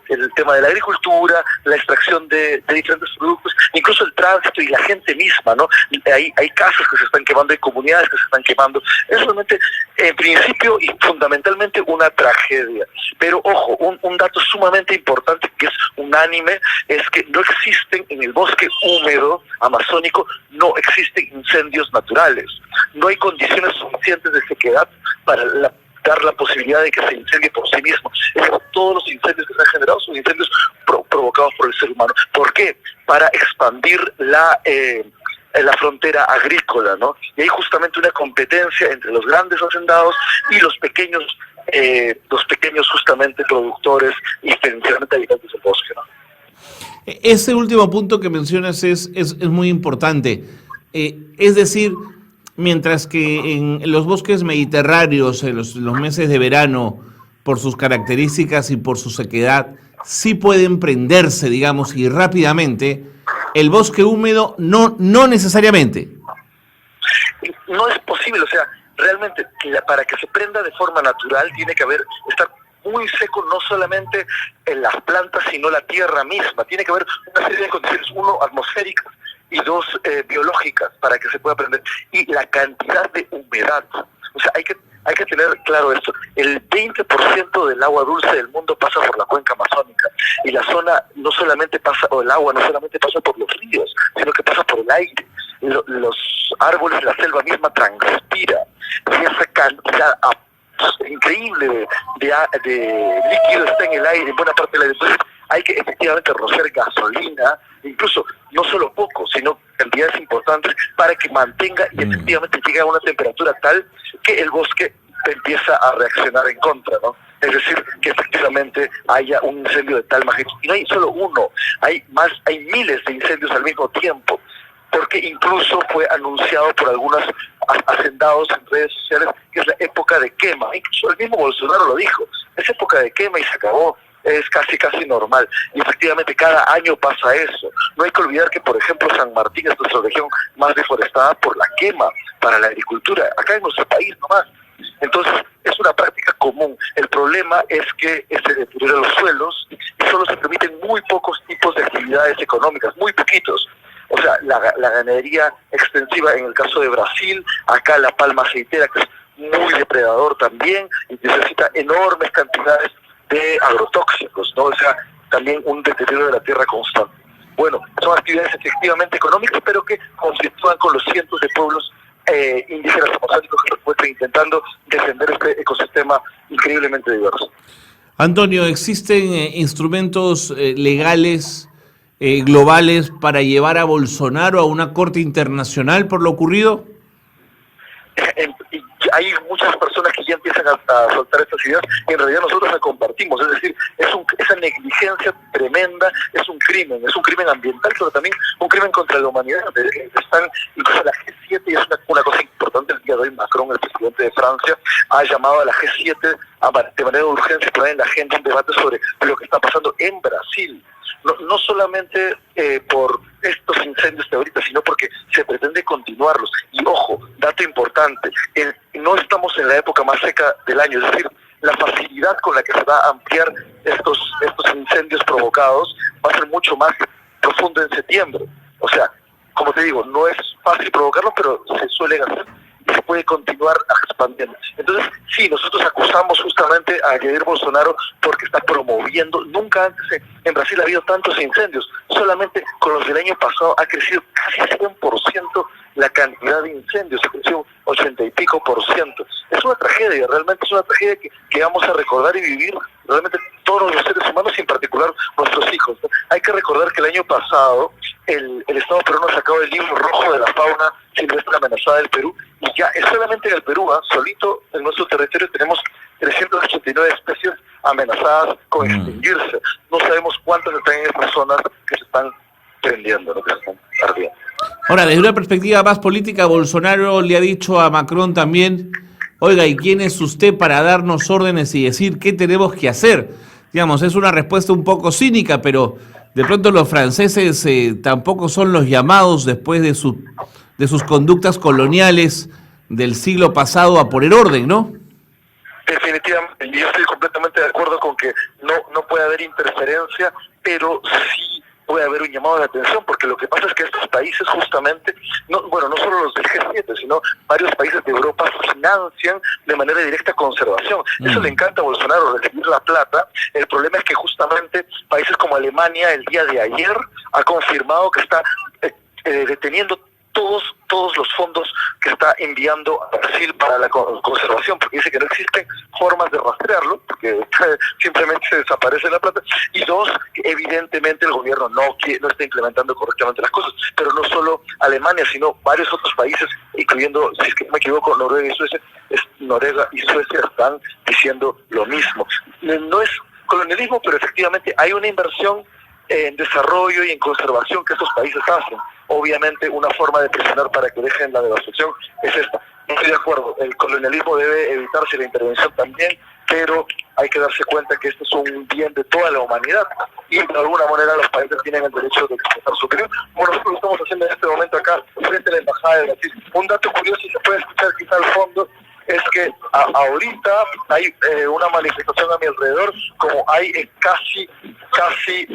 el tema de la agricultura, la extracción de diferentes productos, incluso el tránsito y la gente misma, ¿no? Hay casas que se están quemando, hay comunidades que se están quemando. Es realmente, en principio y fundamentalmente, una tragedia. Pero ojo, un dato sumamente importante que es unánime es que no existen en el bosque húmedo amazónico, no existen incendios naturales. No hay condiciones suficientes de sequedad para dar la posibilidad de que se incendie por sí mismo. Todos los incendios que se han generado son incendios provocados por el ser humano. ¿Por qué? Para expandir la frontera agrícola, ¿no? Y hay justamente una competencia entre los grandes hacendados y los pequeños justamente productores y especialmente habitantes del bosque, ¿no? Ese último punto que mencionas es muy importante. Es decir, mientras que en los bosques mediterráneos, en los meses de verano, por sus características y por su sequedad, sí pueden prenderse, digamos, y rápidamente, el bosque húmedo no necesariamente. No es posible, o sea, realmente para que se prenda de forma natural tiene que estar muy seco, no solamente en las plantas, sino la tierra misma. Tiene que haber una serie de condiciones, uno, atmosféricas, y dos, biológicas, para que se pueda prender. Y la cantidad de humedad. O sea, hay que tener claro esto. El 20% del agua dulce del mundo pasa por la cuenca amazónica. Y la zona el agua no solamente pasa por los ríos, sino que pasa por el aire. Los árboles, la selva misma transpira. Y esa cantidad increíble de líquido está en el aire, en buena parte del aire. Entonces hay que efectivamente rociar gasolina, incluso no solo poco, sino cantidades importantes para que mantenga y efectivamente llegue a una temperatura tal que el bosque empieza a reaccionar en contra, ¿no? Es decir, que efectivamente haya un incendio de tal magnitud. Y no hay solo uno, hay miles de incendios al mismo tiempo, porque incluso fue anunciado por algunos hacendados en redes sociales que es la época de quema. Incluso el mismo Bolsonaro lo dijo, es época de quema y se acabó. Es casi normal. Y efectivamente cada año pasa eso. No hay que olvidar que, por ejemplo, San Martín es nuestra región más deforestada por la quema para la agricultura, acá en nuestro país nomás. Entonces, es una práctica común. El problema es que se deterioran los suelos y solo se permiten muy pocos tipos de actividades económicas, muy poquitos. O sea, la ganadería extensiva en el caso de Brasil, acá la palma aceitera, que es muy depredador también, y necesita enormes cantidades de agrotóxicos, ¿no? O sea, también un deterioro de la tierra constante. Bueno, son actividades efectivamente económicas, pero que conflictúan con los cientos de pueblos indígenas amazónicos que se encuentran intentando defender este ecosistema increíblemente diverso. Antonio, ¿existen instrumentos legales globales para llevar a Bolsonaro a una corte internacional por lo ocurrido? Hay muchas personas que ya empiezan a soltar estas ideas y en realidad nosotros la compartimos. Es decir, esa negligencia tremenda es un crimen ambiental, pero también un crimen contra la humanidad. Están incluso la G7, y es una cosa importante el día de hoy. Macron, el presidente de Francia, ha llamado a la G7 de manera de urgencia poner en la agenda un debate sobre lo que está pasando en Brasil. No solamente por estos incendios de ahorita, sino porque se pretende continuarlos. Y ojo, dato importante, no estamos en la época más seca del año, es decir, la facilidad con la que se va a ampliar estos incendios provocados va a ser mucho más profundo en septiembre. O sea, como te digo, no es fácil provocarlos, pero se suelen hacer y se puede continuar expandiendo. Entonces, sí, nosotros acusamos justamente a Jair Bolsonaro porque está promoviendo, nunca antes en Brasil ha habido tantos incendios, solamente con los del año pasado ha crecido casi 100% la cantidad de incendios, ha crecido 80 y pico %. Es una tragedia, realmente es una tragedia que vamos a recordar y vivir realmente todos los seres humanos y en particular nuestros hijos, ¿no? Hay que recordar que el año pasado el Estado peruano sacó el libro rojo de la fauna silvestre amenazada del Perú, y ya es solamente en el Perú, solito en nuestro territorio tenemos 389 especies amenazadas con extinguirse. No sabemos cuántas están en estas zonas que se están prendiendo, ¿no? Que se están ardiendo. Ahora, desde una perspectiva más política, Bolsonaro le ha dicho a Macron también, oiga, ¿y quién es usted para darnos órdenes y decir qué tenemos que hacer? Digamos, es una respuesta un poco cínica, pero de pronto los franceses tampoco son los llamados después de sus conductas coloniales del siglo pasado a poner orden, ¿no? Definitivamente, yo estoy completamente de acuerdo con que no puede haber interferencia, pero sí puede haber un llamado de atención, porque lo que pasa es que estos países justamente, no solo los del G7, sino varios países de Europa financian de manera directa conservación. Eso le encanta a Bolsonaro, recibir la plata. El problema es que justamente países como Alemania el día de ayer ha confirmado que está deteniendo todos los fondos que está enviando a Brasil para la conservación, porque dice que no existen formas de rastrearlo, porque simplemente se desaparece la plata, y dos, evidentemente el gobierno no está implementando correctamente las cosas, pero no solo Alemania, sino varios otros países, incluyendo, si es que no me equivoco, Noruega y Suecia están diciendo lo mismo. No es colonialismo, pero efectivamente hay una inversión en desarrollo y en conservación que estos países hacen. Obviamente una forma de presionar para que dejen la devastación es esta. No estoy de acuerdo, el colonialismo debe evitarse, la intervención también, pero hay que darse cuenta que este es un bien de toda la humanidad y de alguna manera los países tienen el derecho de expresar su opinión, como nosotros lo estamos haciendo en este momento acá frente a la Embajada de Brasil. Un dato curioso, y se puede escuchar quizá al fondo, es que ahorita hay una manifestación a mi alrededor, como hay en casi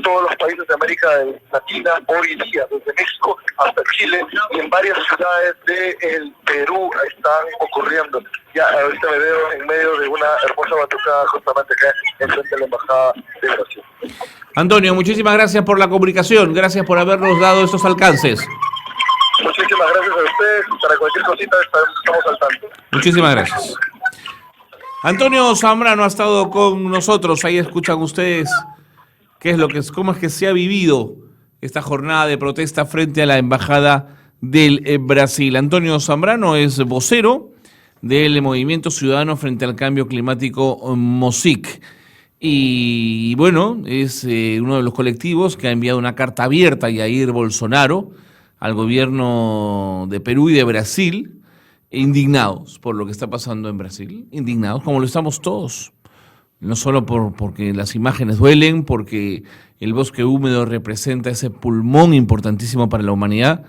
todos los países de América Latina hoy día, desde México hasta Chile, y en varias ciudades del Perú están ocurriendo. Ya ahorita me veo en medio de una hermosa batucada justamente acá enfrente de la Embajada de Brasil. Antonio, muchísimas gracias por la comunicación, gracias por habernos dado estos alcances. Muchísimas gracias a ustedes. Para cualquier cosita estamos al tanto. Muchísimas gracias. Antonio Zambrano ha estado con nosotros. Ahí escuchan ustedes cómo es que se ha vivido esta jornada de protesta frente a la Embajada del Brasil. Antonio Zambrano es vocero del Movimiento Ciudadano frente al Cambio Climático MOSIC. Y bueno, es uno de los colectivos que ha enviado una carta abierta a Jair Bolsonaro, al gobierno de Perú y de Brasil, indignados por lo que está pasando en Brasil, indignados como lo estamos todos, no solo porque las imágenes duelen, porque el bosque húmedo representa ese pulmón importantísimo para la humanidad,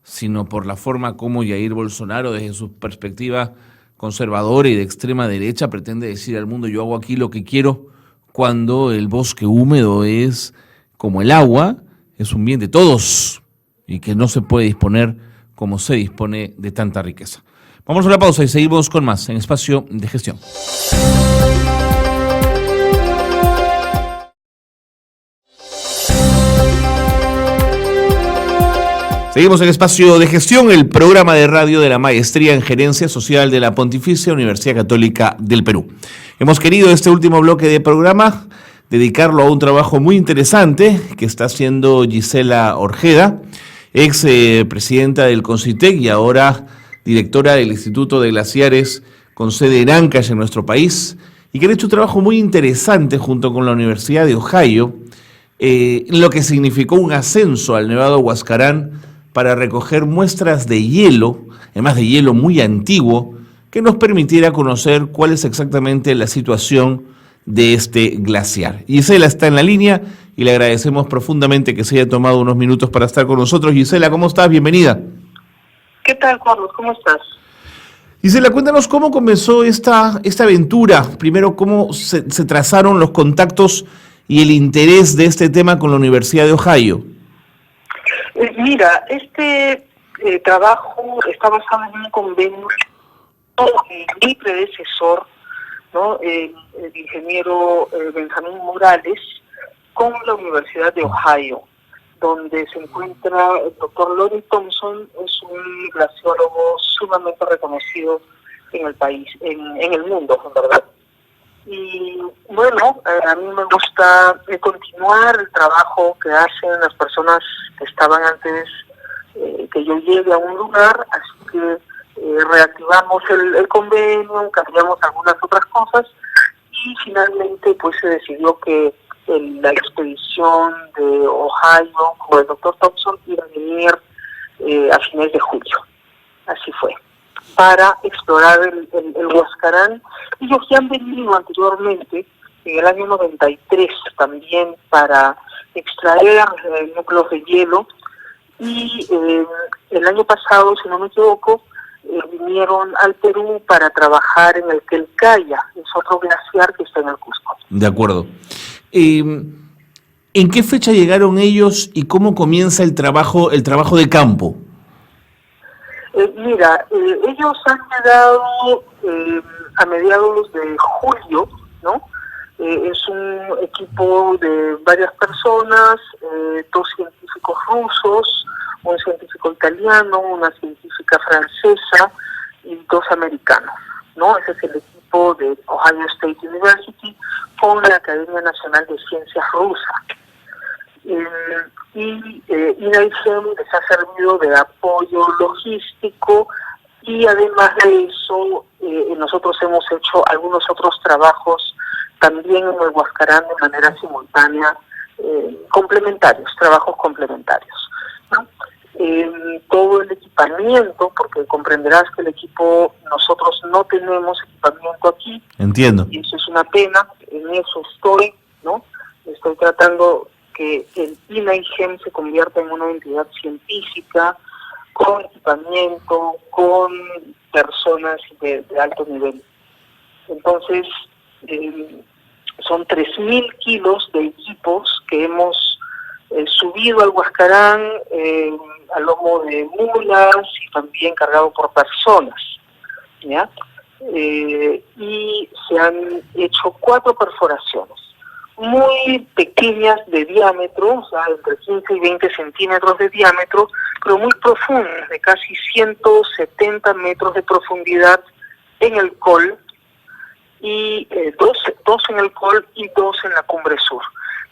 sino por la forma como Jair Bolsonaro, desde su perspectiva conservadora y de extrema derecha, pretende decir al mundo: yo hago aquí lo que quiero, cuando el bosque húmedo es como el agua, es un bien de todos, y que no se puede disponer como se dispone de tanta riqueza. Vamos a una pausa y seguimos con más en Espacio de Gestión. Seguimos en Espacio de Gestión, el programa de radio de la Maestría en Gerencia Social de la Pontificia Universidad Católica del Perú. Hemos querido este último bloque de programa dedicarlo a un trabajo muy interesante que está haciendo Gisela Orjeda, ex presidenta del CONCITEC y ahora directora del Instituto de Glaciares con sede en Ancash, en nuestro país, y que ha hecho un trabajo muy interesante junto con la Universidad de Ohio, lo que significó un ascenso al Nevado Huascarán para recoger muestras de hielo, además de hielo muy antiguo, que nos permitiera conocer cuál es exactamente la situación de este glaciar. Gisela está en la línea y le agradecemos profundamente que se haya tomado unos minutos para estar con nosotros. Gisela, ¿cómo estás? Bienvenida. ¿Qué tal, Carlos? ¿Cómo estás? Gisela, cuéntanos cómo comenzó esta aventura. Primero, cómo se trazaron los contactos y el interés de este tema con la Universidad de Ohio. Mira, este trabajo está basado en un convenio de mi predecesor, ¿no? El ingeniero Benjamín Morales, con la Universidad de Ohio, donde se encuentra el doctor Lorie Thompson, es un glaciólogo sumamente reconocido en el país, en el mundo, en verdad. Y bueno, a mí me gusta continuar el trabajo que hacen las personas que estaban antes que yo llegue a un lugar, así que reactivamos el convenio, cambiamos algunas otras cosas y finalmente pues se decidió que la expedición de Ohio con el doctor Thompson iba a venir a fines de julio. Así fue, para explorar el Huascarán. Ellos ya han venido anteriormente, en el año 93, también para extraer núcleos de hielo, y el año pasado, si no me equivoco, vinieron al Perú para trabajar en el Quelcaya, es otro glaciar que está en el Cusco. De acuerdo. ¿En qué fecha llegaron ellos y cómo comienza el trabajo de campo? Mira, ellos han llegado a mediados de julio, ¿no? Es un equipo de varias personas, 2 científicos rusos, un científico italiano, una científica francesa y 2 americanos, ¿no? Ese es el equipo de Ohio State University con la Academia Nacional de Ciencias rusa. INAIGEM les ha servido de apoyo logístico y además de eso nosotros hemos hecho algunos otros trabajos también en el Huascarán de manera simultánea, trabajos complementarios, ¿no? Todo el equipamiento, porque comprenderás que nosotros no tenemos equipamiento aquí. Entiendo. Y eso es una pena, en eso estoy, ¿no? Estoy tratando que el INAIGEM se convierta en una entidad científica con equipamiento, con personas de alto nivel. Entonces, son 3.000 kilos de equipos que hemos subido al Huascarán a lomo de mulas y también cargado por personas, ¿ya? Y se han hecho 4 perforaciones muy pequeñas de diámetro, o sea, entre 15 y 20 centímetros de diámetro, pero muy profundas, de casi 170 metros de profundidad en el col, y dos en el col y 2 en la cumbre sur.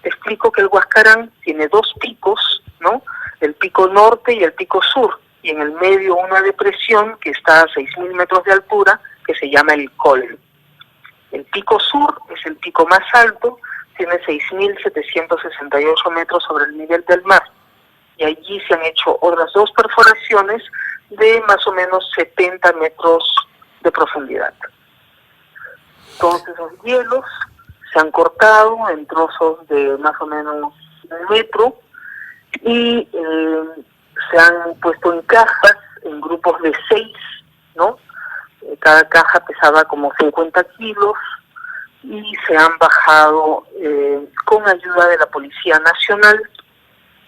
Te explico que el Huascarán tiene 2 picos, ¿no? El pico norte y el pico sur, y en el medio una depresión que está a 6.000 metros de altura, que se llama el col. El pico sur es el pico más alto, tiene 6.768 metros sobre el nivel del mar, y allí se han hecho otras 2 perforaciones de más o menos 70 metros de profundidad. Entonces los hielos se han cortado en trozos de más o menos 1 metro y se han puesto en cajas, en grupos de 6, ¿no? Cada caja pesaba como 50 kilos y se han bajado con ayuda de la Policía Nacional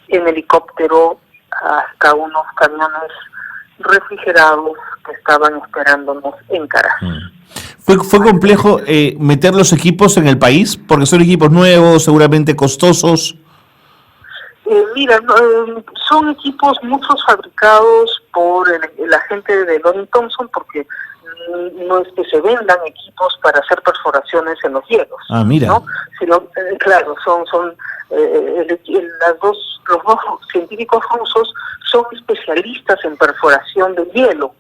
en helicóptero hasta unos camiones refrigerados que estaban esperándonos en Caras. ¿Fue complejo meter los equipos en el país? Porque son equipos nuevos, seguramente costosos. Mira, son equipos muchos fabricados por la gente de Lockheed Thompson, porque no es que se vendan equipos para hacer perforaciones en los hielos. Ah, mira. ¿No? Sino, claro, los dos científicos rusos son especialistas en perforación de hielo.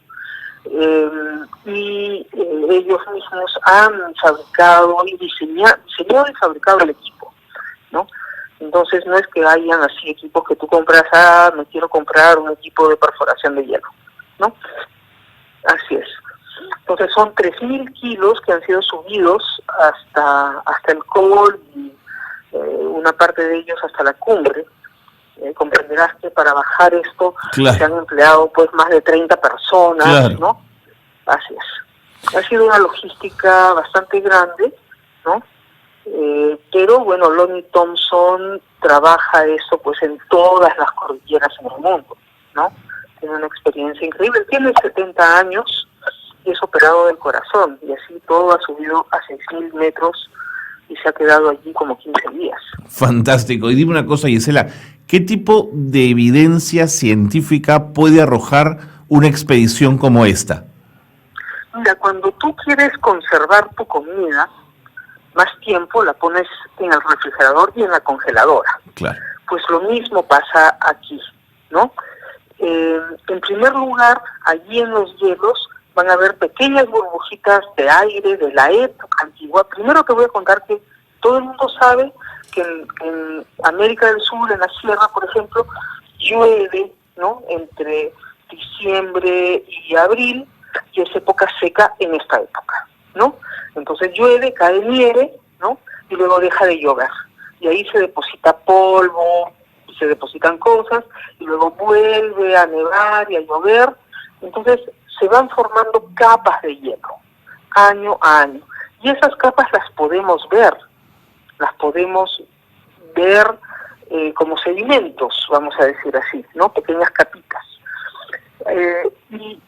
Ellos mismos han fabricado y diseñado y fabricado el equipo, ¿no? Entonces no es que hayan así equipos que tú compras, me quiero comprar un equipo de perforación de hielo, ¿no? Así es. Entonces son 3.000 kilos que han sido subidos hasta el col y una parte de ellos hasta la cumbre. Comprenderás que para bajar esto claro, se han empleado pues más de 30 personas, claro, ¿no? Así es. Ha sido una logística bastante grande, ¿no? Pero bueno, Lockheed Thompson trabaja eso pues en todas las cordilleras en el mundo, ¿no? Tiene una experiencia increíble. Tiene 70 años y es operado del corazón, y así todo ha subido a 6.000 metros y se ha quedado allí como 15 días. Fantástico. Y dime una cosa, Gisela, ¿qué tipo de evidencia científica puede arrojar una expedición como esta? Mira, cuando tú quieres conservar tu comida más tiempo, la pones en el refrigerador y en la congeladora. Claro. Pues lo mismo pasa aquí, ¿no? En primer lugar, allí en los hielos van a haber pequeñas burbujitas de aire de la época antigua. Primero te voy a contar que todo el mundo sabe que en América del Sur, en la sierra, por ejemplo, llueve, ¿no? Entre diciembre y abril, y es época seca en esta época, ¿no? Entonces llueve, cae nieve, ¿no? Y luego deja de llover. Y ahí se deposita polvo, se depositan cosas, y luego vuelve a nevar y a llover. Entonces se van formando capas de hielo, año a año. Y esas capas las podemos ver como sedimentos, vamos a decir así, ¿no? Pequeñas capitas. Y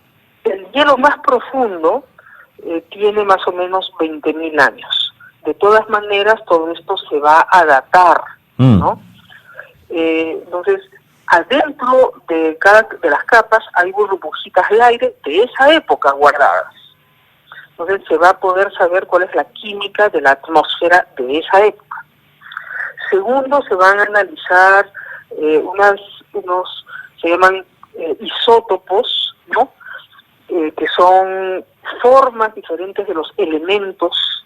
el hielo más profundo tiene más o menos 20.000 años. De todas maneras, todo esto se va a datar, ¿no? Entonces, adentro de las capas hay burbujitas de aire de esa época guardadas. Entonces se va a poder saber cuál es la química de la atmósfera de esa época. Segundo, se van a analizar unos se llaman isótopos, ¿no? Que son formas diferentes de los elementos,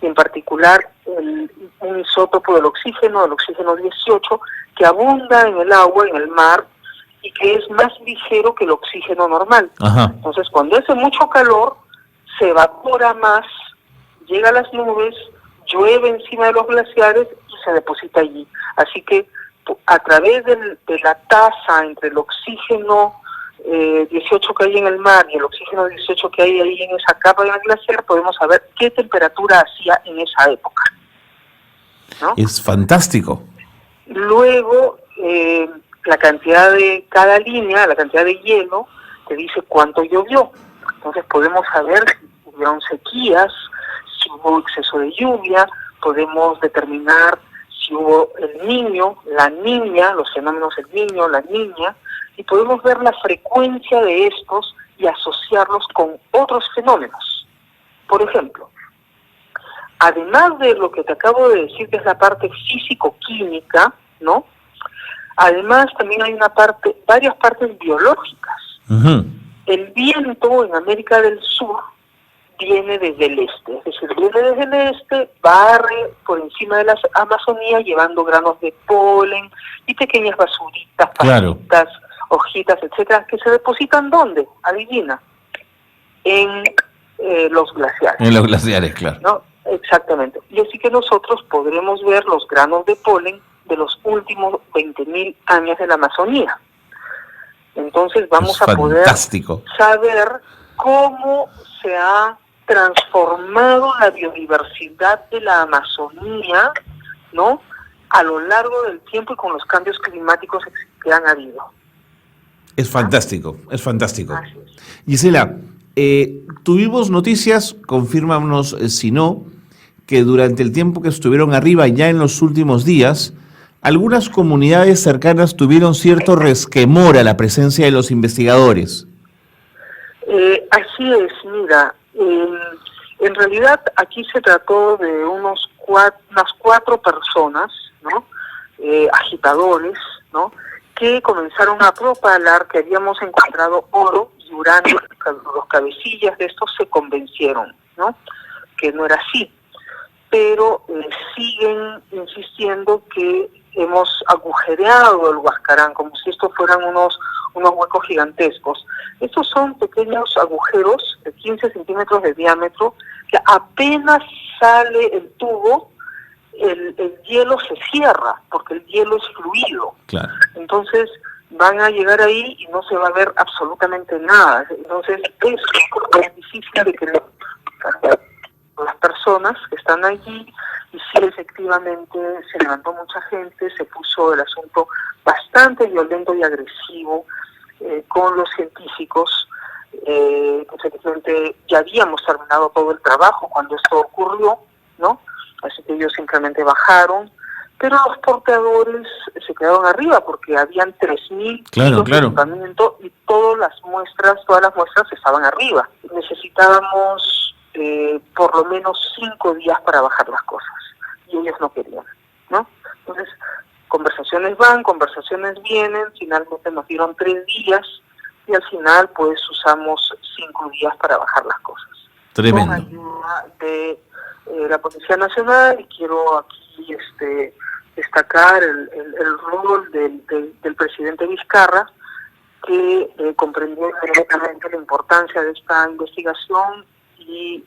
y en particular un isótopo del oxígeno 18, que abunda en el agua, en el mar, y que es más ligero que el oxígeno normal. Ajá. Entonces, cuando hace mucho calor, se evapora más, llega a las nubes, llueve encima de los glaciares y se deposita allí. Así que a través de la tasa entre el oxígeno 18 que hay en el mar y el oxígeno 18 que hay ahí en esa capa del glaciar, podemos saber qué temperatura hacía en esa época, ¿no? Es fantástico. Luego, la cantidad de cada línea, la cantidad de hielo, te dice cuánto llovió. Entonces podemos saber si hubieron sequías, si hubo exceso de lluvia, podemos determinar si hubo el niño, la niña, los fenómenos del niño, la niña, y podemos ver la frecuencia de estos y asociarlos con otros fenómenos. Por ejemplo, además de lo que te acabo de decir, que es la parte físico-química, ¿no? Además también hay varias partes biológicas. Uh-huh. El viento en América del Sur viene desde el este, es decir, viene desde el este, barre por encima de la Amazonía llevando granos de polen y pequeñas basuritas, pajitas, hojitas, etcétera, que se depositan ¿dónde? Adivina, en los glaciares. En los glaciares, claro. ¿No? Exactamente. Y así que nosotros podremos ver los granos de polen de los últimos 20.000 años de la Amazonía. Entonces vamos a poder saber cómo se ha transformado la biodiversidad de la Amazonía, ¿no? A lo largo del tiempo y con los cambios climáticos que han habido. Es fantástico, es fantástico. Así es. Gisela, tuvimos noticias, confírmanos si no, que durante el tiempo que estuvieron arriba, ya en los últimos días, algunas comunidades cercanas tuvieron cierto resquemor a la presencia de los investigadores. Así es, mira, en realidad aquí se trató de unas cuatro personas, ¿no? Agitadores, ¿no? Que comenzaron a propalar que habíamos encontrado oro y uranio. Los cabecillas de estos se convencieron, ¿no? Que no era así, pero siguen insistiendo que hemos agujereado el Huascarán como si estos fueran unos huecos gigantescos. Estos son pequeños agujeros de 15 centímetros de diámetro que apenas sale el tubo, el hielo se cierra porque el hielo es fluido. Claro. Entonces van a llegar ahí y no se va a ver absolutamente nada. Entonces es difícil de creer las personas que están allí, y sí, efectivamente se levantó mucha gente, se puso el asunto bastante violento y agresivo con los científicos. Efectivamente ya habíamos terminado todo el trabajo cuando esto ocurrió, ¿no? Así que ellos simplemente bajaron, pero los porteadores se quedaron arriba porque habían 3.000 kilos de equipamiento y todas las muestras estaban arriba. Necesitábamos por lo menos 5 días para bajar las cosas, y ellos no querían, ¿no? Entonces, conversaciones van, conversaciones vienen, finalmente nos dieron 3 días, y al final pues usamos 5 días para bajar las cosas. Tremendo. Con ayuda de la Policía Nacional, y quiero aquí destacar el rol del presidente Vizcarra, que comprendió inmediatamente la importancia de esta investigación y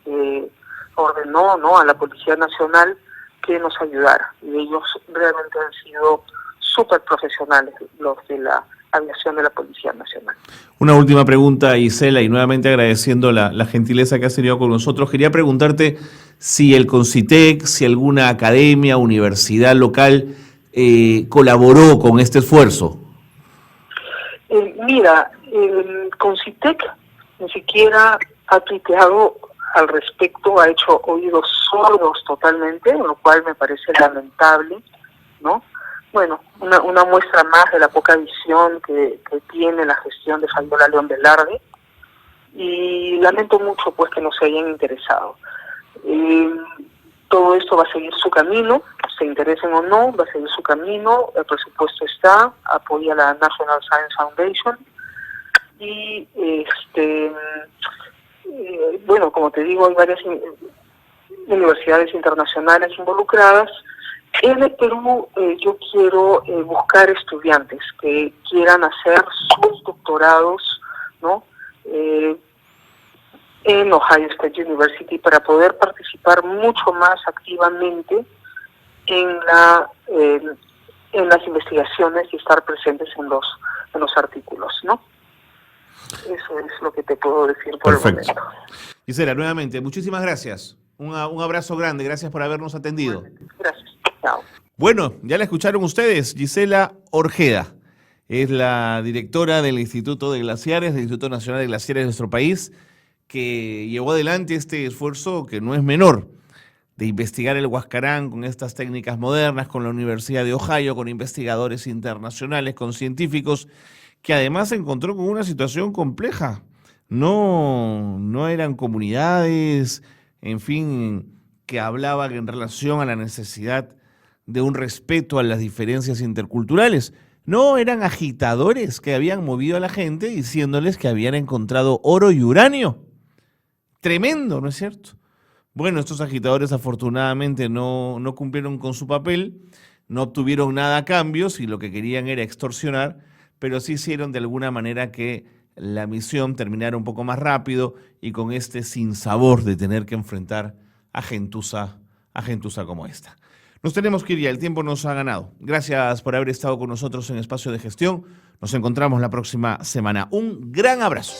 ordenó, ¿no?, a la Policía Nacional que nos ayudara. Y ellos realmente han sido súper profesionales, los de la aviación de la Policía Nacional. Una última pregunta, Gisela, y nuevamente agradeciendo la gentileza que has tenido con nosotros. Quería preguntarte si el CONCITEC, si alguna academia, universidad local colaboró con este esfuerzo. Mira, el CONCITEC ni siquiera ha tuiteado al respecto, ha hecho oídos sordos totalmente, lo cual me parece lamentable, ¿no? Bueno, una muestra más de la poca visión que tiene la gestión de Fabiola León Velarde, y lamento mucho pues que no se hayan interesado. Todo esto va a seguir su camino, se interesen o no, va a seguir su camino, el presupuesto está, apoya la National Science Foundation, y bueno, como te digo, hay varias universidades internacionales involucradas. En el Perú yo quiero buscar estudiantes que quieran hacer sus doctorados, ¿no? En Ohio State University, para poder participar mucho más activamente en las investigaciones y estar presentes en los artículos, ¿no? Eso es lo que te puedo decir por Perfecto. el momento. Gisela, nuevamente, muchísimas gracias. Un abrazo grande, gracias por habernos atendido. Gracias. Chao. Bueno, ya la escucharon ustedes, Gisela Orjeda. Es la directora del Instituto de Glaciares, del Instituto Nacional de Glaciares de nuestro país, que llevó adelante este esfuerzo que no es menor, de investigar el Huascarán con estas técnicas modernas, con la Universidad de Ohio, con investigadores internacionales, con científicos, que además se encontró con una situación compleja. No eran comunidades, en fin, que hablaban en relación a la necesidad de un respeto a las diferencias interculturales. No, eran agitadores que habían movido a la gente diciéndoles que habían encontrado oro y uranio. Tremendo, ¿no es cierto? Bueno, estos agitadores afortunadamente no cumplieron con su papel, no obtuvieron nada a cambio, si lo que querían era extorsionar, pero sí hicieron de alguna manera que la misión terminara un poco más rápido y con este sinsabor de tener que enfrentar a gentuza como esta. Nos tenemos que ir ya, el tiempo nos ha ganado. Gracias por haber estado con nosotros en Espacio de Gestión. Nos encontramos la próxima semana. Un gran abrazo.